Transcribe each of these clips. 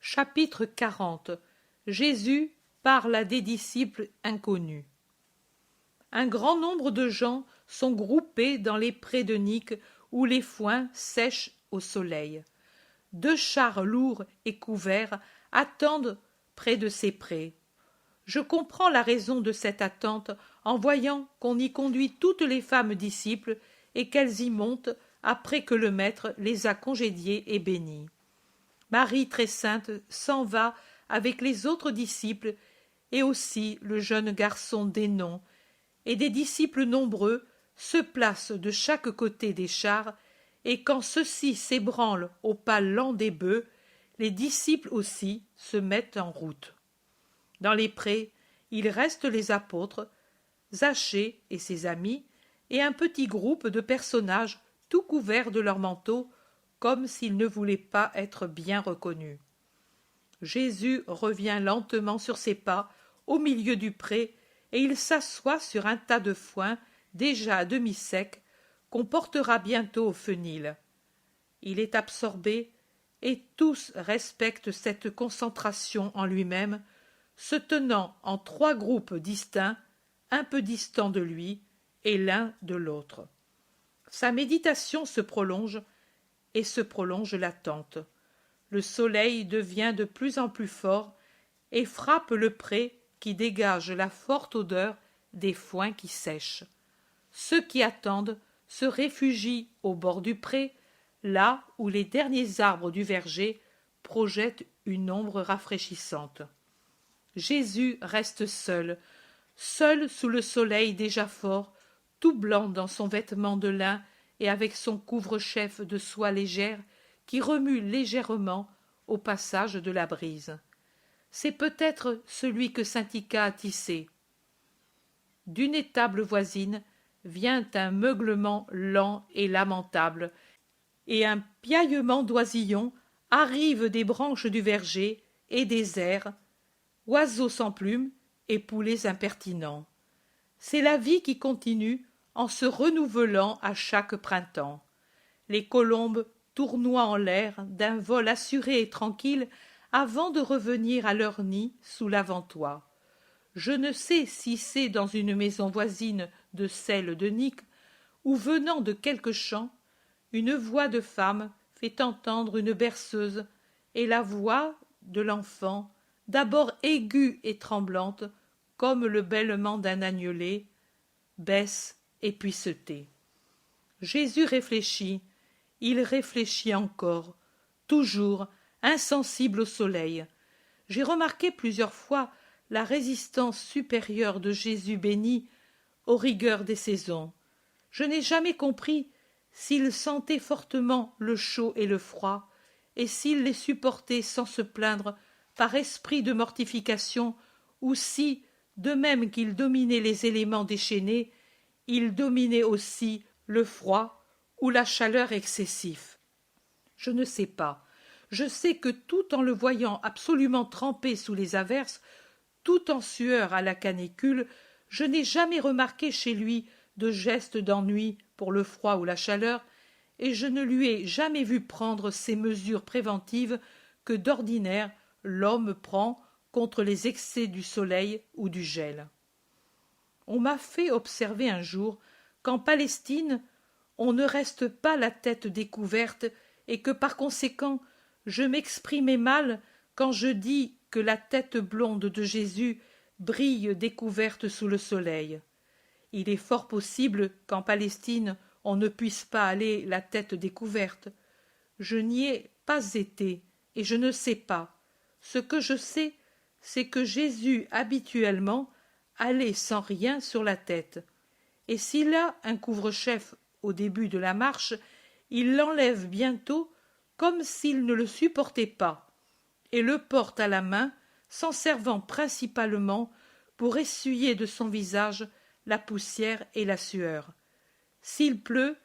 Chapitre 40. Jésus parle à des disciples inconnus. Un grand nombre de gens sont groupés dans les prés de Nique où les foins sèchent au soleil. 2 chars lourds et couverts attendent près de ces prés. Je comprends la raison de cette attente en voyant qu'on y conduit toutes les femmes disciples et qu'elles y montent après que le Maître les a congédiées et bénies. Marie très sainte s'en va avec les autres disciples et aussi le jeune garçon d'Hénon, et des disciples nombreux se placent de chaque côté des chars, et quand ceux-ci s'ébranlent au pas lent des bœufs, les disciples aussi se mettent en route. Dans les prés, il reste les apôtres, Zachée et ses amis, et un petit groupe de personnages tout couverts de leurs manteaux, comme s'ils ne voulaient pas être bien reconnus. Jésus revient lentement sur ses pas au milieu du pré, et il s'assoit sur un tas de foin déjà à demi sec qu'on portera bientôt au fenil. Il est absorbé, et tous respectent cette concentration en lui-même, se tenant en 3 groupes distincts, un peu distants de lui, et l'un de l'autre. Sa méditation se prolonge, et se prolonge l'attente. Le soleil devient de plus en plus fort et frappe le pré qui dégage la forte odeur des foins qui sèchent. Ceux qui attendent se réfugient au bord du pré, là où les derniers arbres du verger projettent une ombre rafraîchissante. Jésus reste seul, seul sous le soleil déjà fort, tout blanc dans son vêtement de lin et avec son couvre-chef de soie légère qui remue légèrement au passage de la brise. C'est peut-être celui que saint Icare a tissé. D'une étable voisine vient un meuglement lent et lamentable, et un piaillement d'oisillons arrive des branches du verger et des airs, oiseaux sans plumes et poulets impertinents. C'est la vie qui continue en se renouvelant à chaque printemps. Les colombes tournoient en l'air d'un vol assuré et tranquille avant de revenir à leur nid sous l'avant-toit. Je ne sais si c'est dans une maison voisine de celle de Nique, ou venant de quelque champ, une voix de femme fait entendre une berceuse, et la voix de l'enfant, d'abord aiguë et tremblante, comme le bêlement d'un agnelet, baisse et puis se tait. Jésus réfléchit, il réfléchit encore, toujours insensible au soleil. J'ai remarqué plusieurs fois la résistance supérieure de Jésus béni aux rigueurs des saisons. Je n'ai jamais compris s'il sentait fortement le chaud et le froid, et s'il les supportait sans se plaindre par esprit de mortification, ou si, de même qu'il dominait les éléments déchaînés, il dominait aussi le froid ou la chaleur excessif. Je ne sais pas. Je sais que tout en le voyant absolument trempé sous les averses, tout en sueur à la canicule, je n'ai jamais remarqué chez lui de geste d'ennui pour le froid ou la chaleur, et je ne lui ai jamais vu prendre ces mesures préventives que d'ordinaire l'homme prend contre les excès du soleil ou du gel. On m'a fait observer un jour qu'en Palestine, on ne reste pas la tête découverte et que par conséquent, je m'exprimais mal quand je dis que la tête blonde de Jésus brille découverte sous le soleil. Il est fort possible qu'en Palestine, on ne puisse pas aller la tête découverte. Je n'y ai pas été et je ne sais pas. Ce que je sais, c'est que Jésus habituellement allait sans rien sur la tête. Et s'il a un couvre-chef au début de la marche, il l'enlève bientôt comme s'il ne le supportait pas, et le porte à la main, s'en servant principalement pour essuyer de son visage la poussière et la sueur. S'il pleut,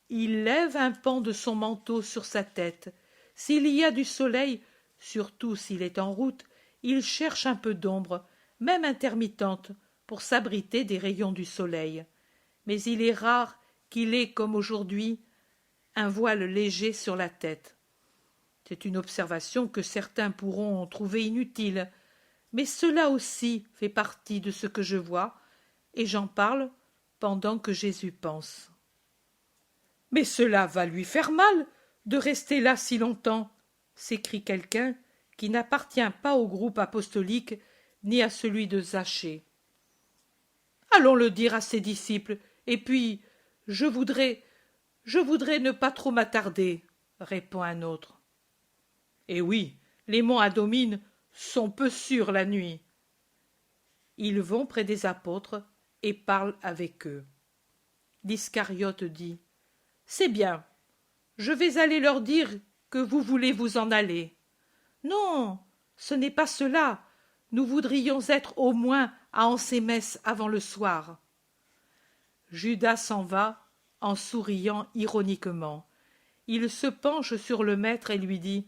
il lève un pan de son manteau sur sa tête. S'il y a du soleil, surtout s'il est en route, il cherche un peu d'ombre, même intermittente, pour s'abriter des rayons du soleil. Mais il est rare qu'il ait, comme aujourd'hui, un voile léger sur la tête. C'est une observation que certains pourront trouver inutile, mais cela aussi fait partie de ce que je vois, et j'en parle pendant que Jésus pense. Mais cela va lui faire mal de rester là si longtemps, s'écrie quelqu'un qui n'appartient pas au groupe apostolique ni à celui de Zachée. Allons le dire à ses disciples, et puis je voudrais ne pas trop m'attarder, répond un autre. Eh oui, les monts Adomine sont peu sûrs la nuit. Ils vont près des apôtres et parlent avec eux. L'Iscariote dit: C'est bien, je vais aller leur dire que vous voulez vous en aller. Non, ce n'est pas cela. Nous voudrions être au moins à Ansémès avant le soir. Judas s'en va en souriant ironiquement. Il se penche sur le maître et lui dit: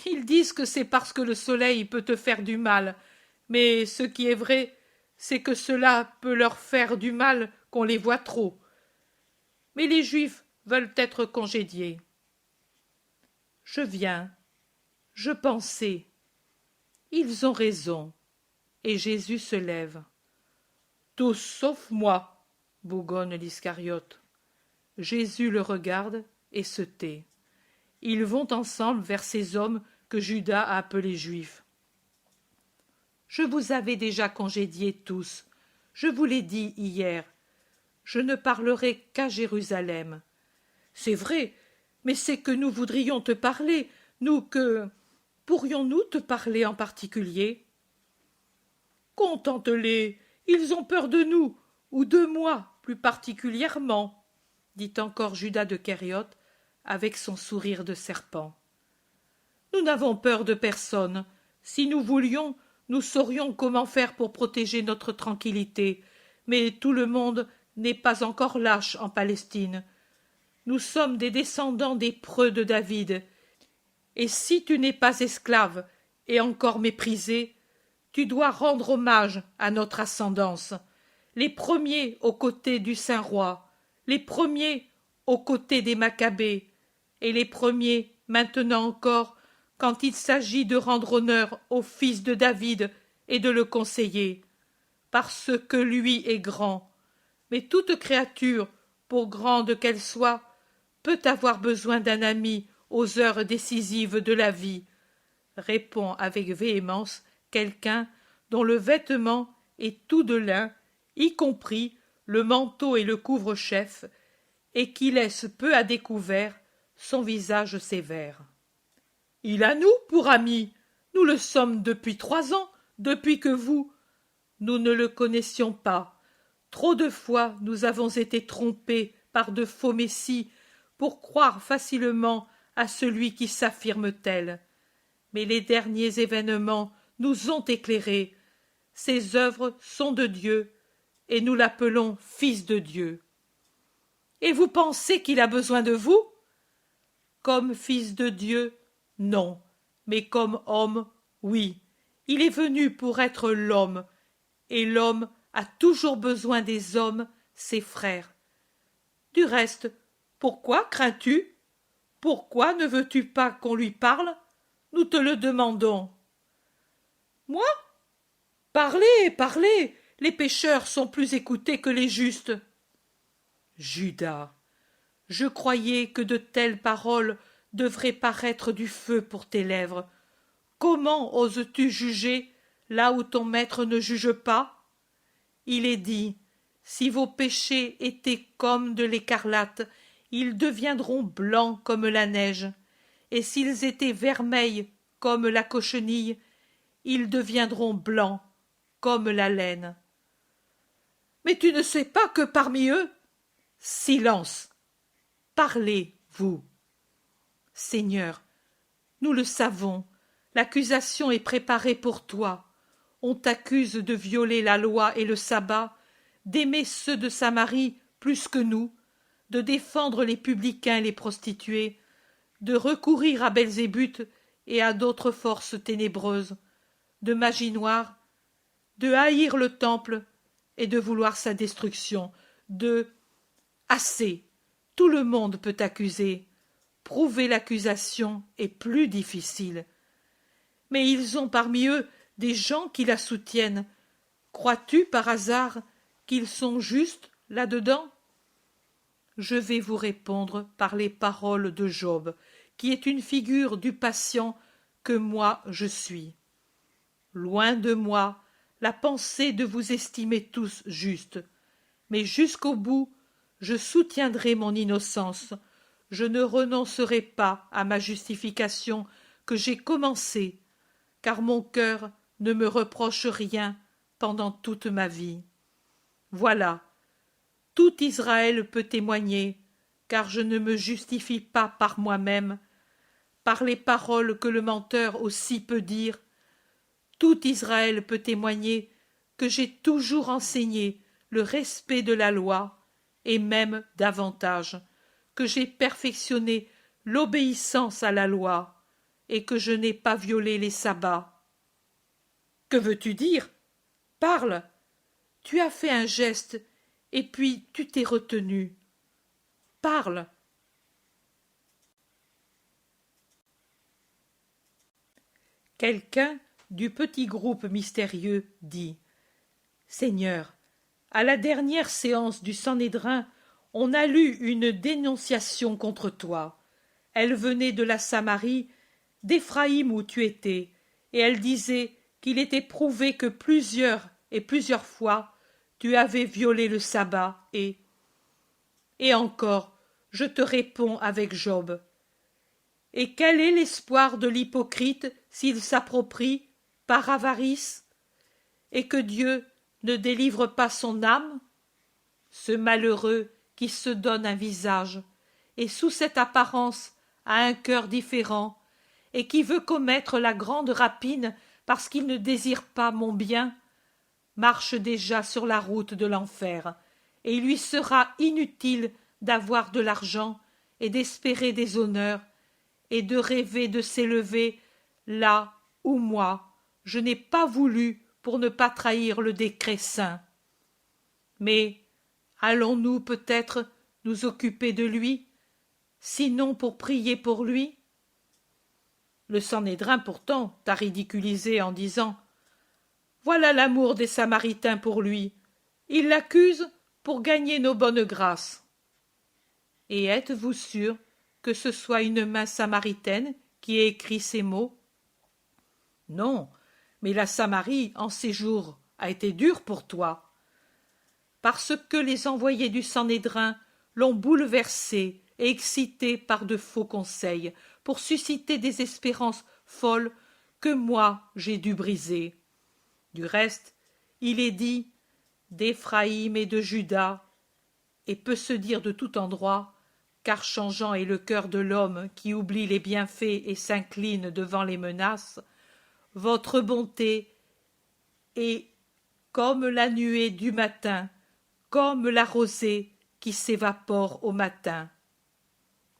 Ils disent que c'est parce que le soleil peut te faire du mal, mais ce qui est vrai, c'est que cela peut leur faire du mal qu'on les voit trop. Mais les Juifs veulent être congédiés. Je viens, je pensais. Ils ont raison. Et Jésus se lève. Tous sauf moi, bougonne l'Iscariote. Jésus le regarde et se tait. Ils vont ensemble vers ces hommes que Judas a appelés Juifs. Je vous avais déjà congédiés tous. Je vous l'ai dit hier. Je ne parlerai qu'à Jérusalem. C'est vrai, mais c'est que nous voudrions te parler, nous que... Pourrions-nous te parler en particulier? Contente-les, ils ont peur de nous, ou de moi plus particulièrement, dit encore Judas de Kériote avec son sourire de serpent. Nous n'avons peur de personne. Si nous voulions, nous saurions comment faire pour protéger notre tranquillité, mais tout le monde n'est pas encore lâche en Palestine. Nous sommes des descendants des preux de David, et si tu n'es pas esclave et encore méprisé, tu dois rendre hommage à notre ascendance, les premiers aux côtés du saint roi, les premiers aux côtés des Maccabées, et les premiers maintenant encore quand il s'agit de rendre honneur au fils de David et de le conseiller, parce que lui est grand. Mais toute créature, pour grande qu'elle soit, peut avoir besoin d'un ami aux heures décisives de la vie, répond avec véhémence quelqu'un dont le vêtement est tout de lin, y compris le manteau et le couvre-chef, et qui laisse peu à découvert son visage sévère. Il a nous pour amis, nous le sommes depuis 3 ans, depuis que vous... Nous ne le connaissions pas. Trop de fois nous avons été trompés par de faux messies pour croire facilement à celui qui s'affirme tel. Mais les derniers événements nous ont éclairés. Ses œuvres sont de Dieu, et nous l'appelons Fils de Dieu. Et vous pensez qu'il a besoin de vous? Comme Fils de Dieu, non, mais comme homme, oui. Il est venu pour être l'homme, et l'homme a toujours besoin des hommes, ses frères. Du reste, pourquoi crains-tu? Pourquoi ne veux-tu pas qu'on lui parle? Nous te le demandons. Moi? Parlez, parlez, les pécheurs sont plus écoutés que les justes. Judas, je croyais que de telles paroles devraient paraître du feu pour tes lèvres. Comment oses-tu juger là où ton maître ne juge pas? Il est dit, si vos péchés étaient comme de l'écarlate, ils deviendront blancs comme la neige, et s'ils étaient vermeils comme la cochenille, ils deviendront blancs comme la laine. Mais tu ne sais pas que parmi eux... Silence! Parlez, vous! Seigneur, nous le savons, l'accusation est préparée pour toi. On t'accuse de violer la loi et le sabbat, d'aimer ceux de Samarie plus que nous, de défendre les publicains et les prostituées, de recourir à Belzébuth et à d'autres forces ténébreuses, de magie noire, de haïr le temple et de vouloir sa destruction, de... Assez! Tout le monde peut t'accuser. prouver l'accusation est plus difficile. Mais ils ont parmi eux des gens qui la soutiennent. Crois-tu par hasard qu'ils sont justes là-dedans? Je vais vous répondre par les paroles de Job, qui est une figure du patient que moi je suis. Loin de moi la pensée de vous estimer tous justes, mais jusqu'au bout je soutiendrai mon innocence, je ne renoncerai pas à ma justification que j'ai commencée, car mon cœur ne me reproche rien pendant toute ma vie. Voilà, tout Israël peut témoigner, car je ne me justifie pas par moi-même, par les paroles que le menteur aussi peut dire. Tout Israël peut témoigner que j'ai toujours enseigné le respect de la loi, et même davantage, que j'ai perfectionné l'obéissance à la loi, et que je n'ai pas violé les sabbats. Que veux-tu dire? Parle. Tu as fait un geste, et puis tu t'es retenu. Parle. Quelqu'un du petit groupe mystérieux dit: Seigneur, à la dernière séance du Sanhédrin, on a lu une dénonciation contre toi. Elle venait de la Samarie, d'Éphraïm où tu étais, et elle disait qu'il était prouvé que plusieurs fois tu avais violé le sabbat, et encore, je te réponds avec Job. Et quel est l'espoir de l'hypocrite s'il s'approprie par avarice, et que Dieu ne délivre pas son âme? Ce malheureux qui se donne un visage, et sous cette apparence a un cœur différent, et qui veut commettre la grande rapine parce qu'il ne désire pas mon bien, marche déjà sur la route de l'enfer, et il lui sera inutile d'avoir de l'argent et d'espérer des honneurs, et de rêver de s'élever là où moi je n'ai pas voulu pour ne pas trahir le décret saint. Mais allons-nous peut-être nous occuper de lui, sinon pour prier pour lui? Le Sanhédrin pourtant t'a ridiculisé en disant: voilà l'amour des Samaritains pour lui, ils l'accusent pour gagner nos bonnes grâces. Et êtes-vous sûr que ce soit une main samaritaine qui ait écrit ces mots? Non, mais la Samarie, en ces jours, a été dure pour toi. Parce que les envoyés du Sanhédrin l'ont bouleversé et excité par de faux conseils, pour susciter des espérances folles que moi j'ai dû briser. Du reste, il est dit d'Éphraïm et de Juda, et peut se dire de tout endroit, car changeant est le cœur de l'homme qui oublie les bienfaits et s'incline devant les menaces, votre bonté est comme la nuée du matin, comme la rosée qui s'évapore au matin.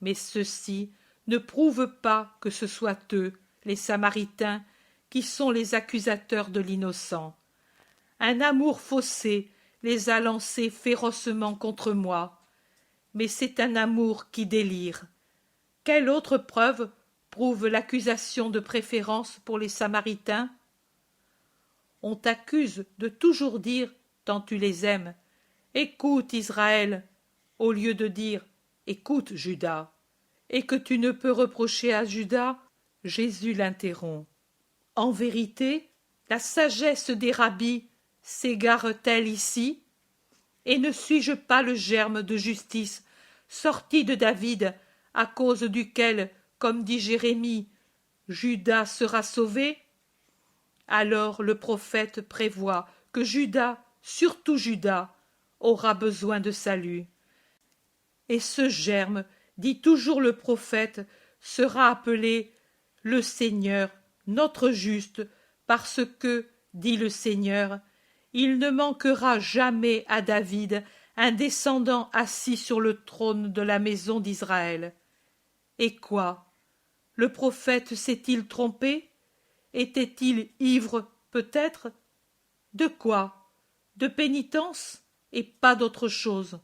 Mais ceci ne prouve pas que ce soit eux, les Samaritains, qui sont les accusateurs de l'innocent. Un amour faussé les a lancés férocement contre moi, mais c'est un amour qui délire. Quelle autre preuve prouve l'accusation de préférence pour les Samaritains? On t'accuse de toujours dire, tant tu les aimes, écoute Israël, au lieu de dire écoute Juda, et que tu ne peux reprocher à Juda. Jésus l'interrompt. En vérité, la sagesse des rabbis s'égare-t-elle ici? Et ne suis-je pas le germe de justice sorti de David, à cause duquel, comme dit Jérémie, Juda sera sauvé? Alors le prophète prévoit que Juda, surtout Juda, aura besoin de salut. Et ce germe, dit toujours le prophète, sera appelé le Seigneur, notre juste, parce que, dit le Seigneur, il ne manquera jamais à David un descendant assis sur le trône de la maison d'Israël. Et quoi? Le prophète s'est-il trompé? Était-il ivre, peut-être? De quoi? De pénitence, et pas d'autre chose.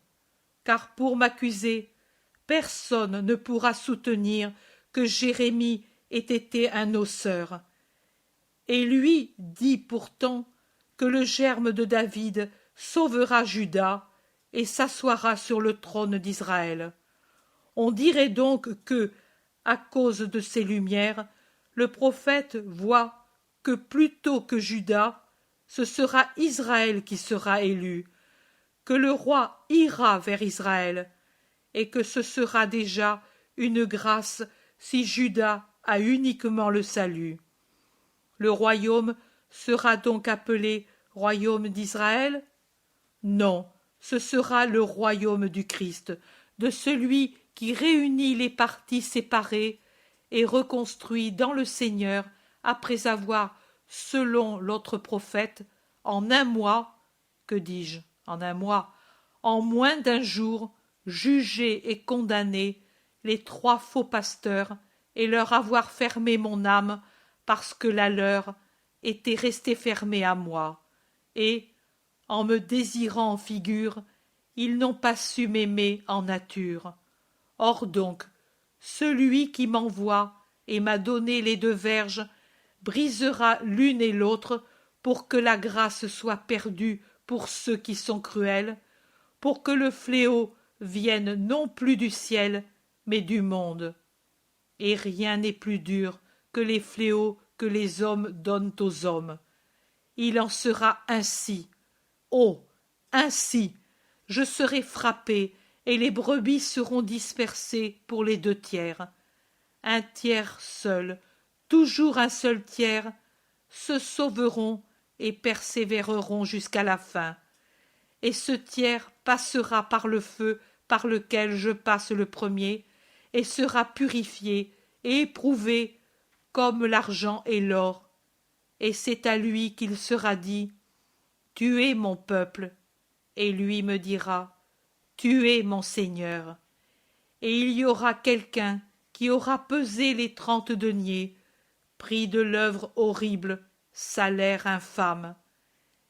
Car pour m'accuser, personne ne pourra soutenir que Jérémie ait été un noceur. Et lui dit pourtant que le germe de David sauvera Juda et s'assoira sur le trône d'Israël. On dirait donc que, à cause de ces lumières, le prophète voit que plutôt que Juda, ce sera Israël qui sera élu, que le roi ira vers Israël, et que ce sera déjà une grâce si Juda a uniquement le salut. Le royaume sera donc appelé royaume d'Israël? Non, ce sera le royaume du Christ, de celui qui réunit les parties séparées et reconstruit dans le Seigneur, après avoir, selon l'autre prophète, en un mois, que dis-je, en un mois, en moins d'un jour, jugé et condamné les 3 faux pasteurs et leur avoir fermé mon âme parce que la leur était restée fermée à moi, et, en me désirant en figure, ils n'ont pas su m'aimer en nature. Or donc, celui qui m'envoie et m'a donné les 2 verges brisera l'une et l'autre pour que la grâce soit perdue pour ceux qui sont cruels, pour que le fléau vienne non plus du ciel, mais du monde. Et rien n'est plus dur que les fléaux que les hommes donnent aux hommes. Il en sera ainsi. Oh, ainsi, je serai frappé, et les brebis seront dispersées pour les 2 tiers. Un tiers seul, toujours un seul tiers, se sauveront et persévéreront jusqu'à la fin. Et ce tiers passera par le feu par lequel je passe le premier, et sera purifié et éprouvé comme l'argent et l'or. Et c'est à lui qu'il sera dit: Tu es mon peuple. Et lui me dira: Tu es mon Seigneur. Et il y aura quelqu'un qui aura pesé les 30 deniers, prix de l'œuvre horrible, salaire infâme.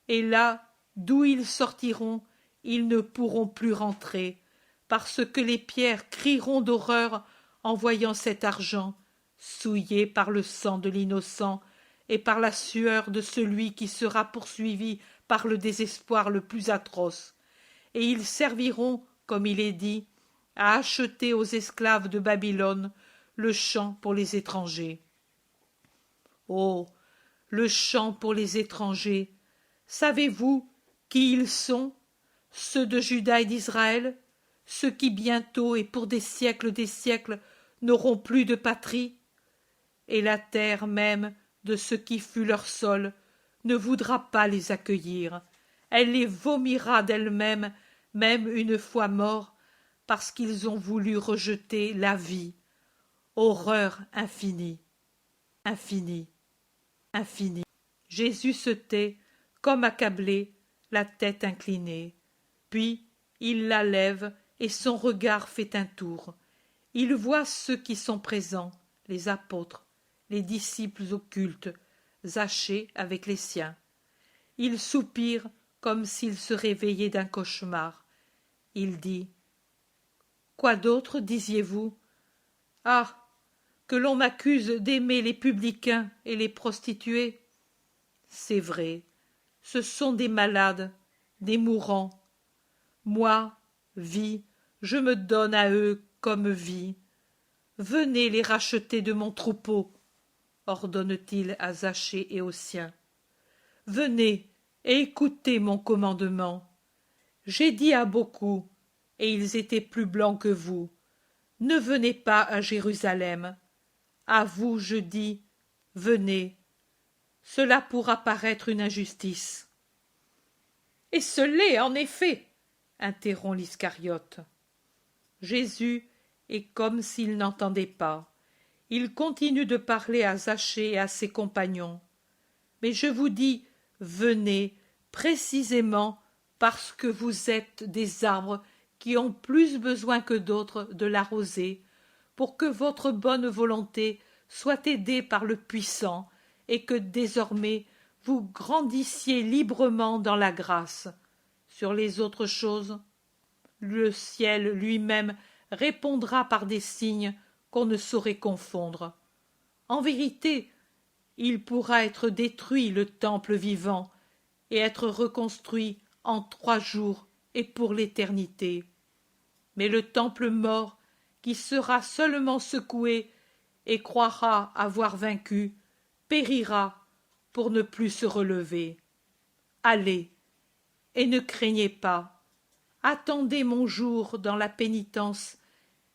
Et là, d'où ils sortiront, ils ne pourront plus rentrer, parce que les pierres crieront d'horreur en voyant cet argent, souillé par le sang de l'innocent et par la sueur de celui qui sera poursuivi par le désespoir le plus atroce. Et ils serviront, comme il est dit, à acheter aux esclaves de Babylone le champ pour les étrangers. Oh, le champ pour les étrangers! Savez-vous qui ils sont, ceux de Juda et d'Israël, ceux qui bientôt et pour des siècles n'auront plus de patrie? Et la terre même de ce qui fut leur sol ne voudra pas les accueillir, elle les vomira d'elle-même, même une fois morts, parce qu'ils ont voulu rejeter la vie. Horreur infinie, infinie, infinie. Jésus se tait, comme accablé, la tête inclinée. Puis il la lève et son regard fait un tour. Il voit ceux qui sont présents, les apôtres, les disciples occultes, Zachée avec les siens. Il soupire comme s'il se réveillait d'un cauchemar. Il dit: Quoi d'autre disiez-vous? Ah, que l'on m'accuse d'aimer les publicains et les prostituées. C'est vrai, ce sont des malades, des mourants. Moi, vie, je me donne à eux comme vie. Venez les racheter de mon troupeau, ordonne-t-il à Zachée et aux siens. Venez et écoutez mon commandement. J'ai dit à beaucoup, et ils étaient plus blancs que vous: ne venez pas à Jérusalem. À vous je dis: venez. Cela pourra paraître une injustice. Et ce l'est en effet, interrompt l'Iscariote. Jésus est comme s'il n'entendait pas. Il continue de parler à Zachée et à ses compagnons. Mais je vous dis: venez, précisément parce que vous êtes des arbres qui ont plus besoin que d'autres de la rosée, pour que votre bonne volonté soit aidée par le puissant, et que désormais vous grandissiez librement dans la grâce. Sur les autres choses, le ciel lui-même répondra par des signes qu'on ne saurait confondre. En vérité, il pourra être détruit le temple vivant et être reconstruit en 3 jours et pour l'éternité. Mais le temple mort, qui sera seulement secoué et croira avoir vaincu, périra pour ne plus se relever. Allez, et ne craignez pas, attendez mon jour dans la pénitence,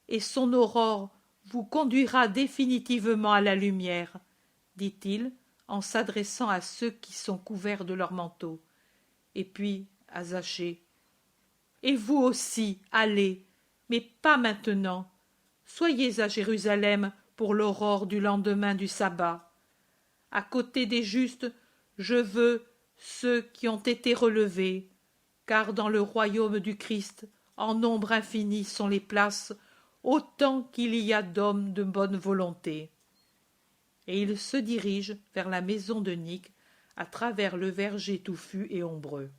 et son aurore vous conduira définitivement à la lumière, dit-il en s'adressant à ceux qui sont couverts de leurs manteaux. Et puis à Zachée. Et vous aussi, allez, mais pas maintenant. Soyez à Jérusalem pour l'aurore du lendemain du sabbat. À côté des justes, je veux ceux qui ont été relevés, car dans le royaume du Christ, en nombre infini sont les places, autant qu'il y a d'hommes de bonne volonté. Et il se dirige vers la maison de Nick, à travers le verger touffu et ombreux.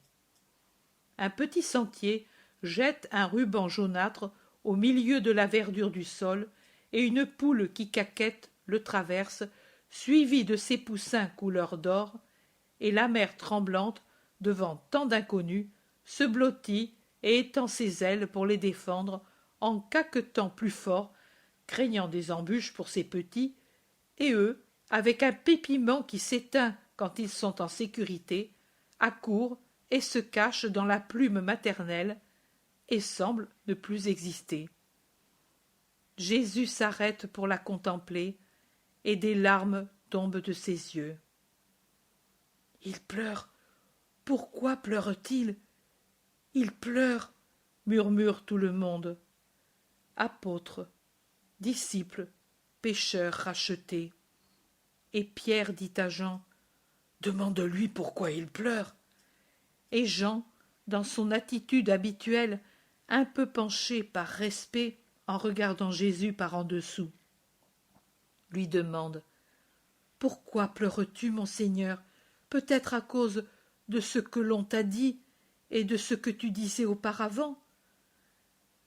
Un petit sentier jette un ruban jaunâtre au milieu de la verdure du sol, et une poule qui caquette le traverse, suivie de ses poussins couleur d'or, et la mère tremblante, devant tant d'inconnus, se blottit et étend ses ailes pour les défendre, en caquetant plus fort, craignant des embûches pour ses petits, et eux, avec un pépiment qui s'éteint quand ils sont en sécurité, accourent et se cachent dans la plume maternelle et semblent ne plus exister. Jésus s'arrête pour la contempler, et des larmes tombent de ses yeux. Il pleure. Pourquoi pleure-t-il? Il pleure, murmure tout le monde. Apôtres, disciples, pécheurs rachetés. Et Pierre dit à Jean, demande-lui pourquoi il pleure. Et Jean, dans son attitude habituelle, un peu penché par respect en regardant Jésus par en dessous, lui demande, pourquoi pleures-tu, mon Seigneur? Peut-être à cause de ce que l'on t'a dit et de ce que tu disais auparavant.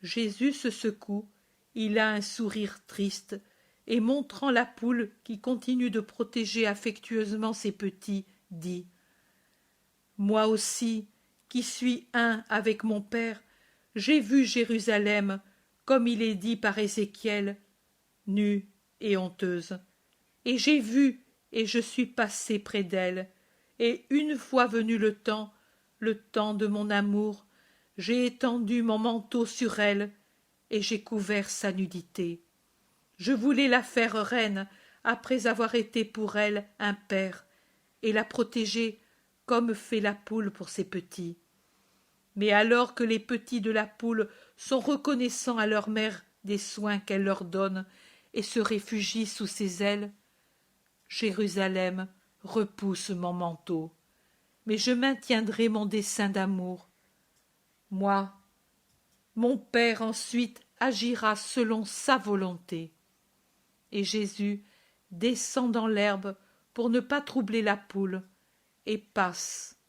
Jésus se secoue, il a un sourire triste, et montrant la poule qui continue de protéger affectueusement ses petits, dit « Moi aussi, qui suis un avec mon Père, j'ai vu Jérusalem, comme il est dit par Ézéchiel, nue et honteuse. Et j'ai vu, et je suis passé près d'elle, et une fois venu le temps de mon amour, j'ai étendu mon manteau sur elle, et j'ai couvert sa nudité. Je voulais la faire reine, après avoir été pour elle un père, et la protéger comme fait la poule pour ses petits. Mais alors que les petits de la poule sont reconnaissants à leur mère des soins qu'elle leur donne et se réfugient sous ses ailes, Jérusalem repousse mon manteau, mais je maintiendrai mon dessein d'amour. Moi, mon Père ensuite agira selon sa volonté. Et Jésus descend dans l'herbe pour ne pas troubler la poule, et passe,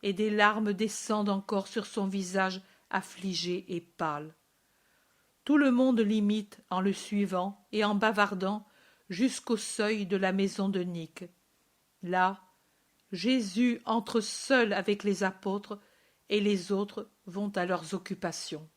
et des larmes descendent encore sur son visage affligé et pâle. Tout le monde l'imite en le suivant et en bavardant jusqu'au seuil de la maison de Nick. Là, Jésus entre seul avec les apôtres, et les autres vont à leurs occupations.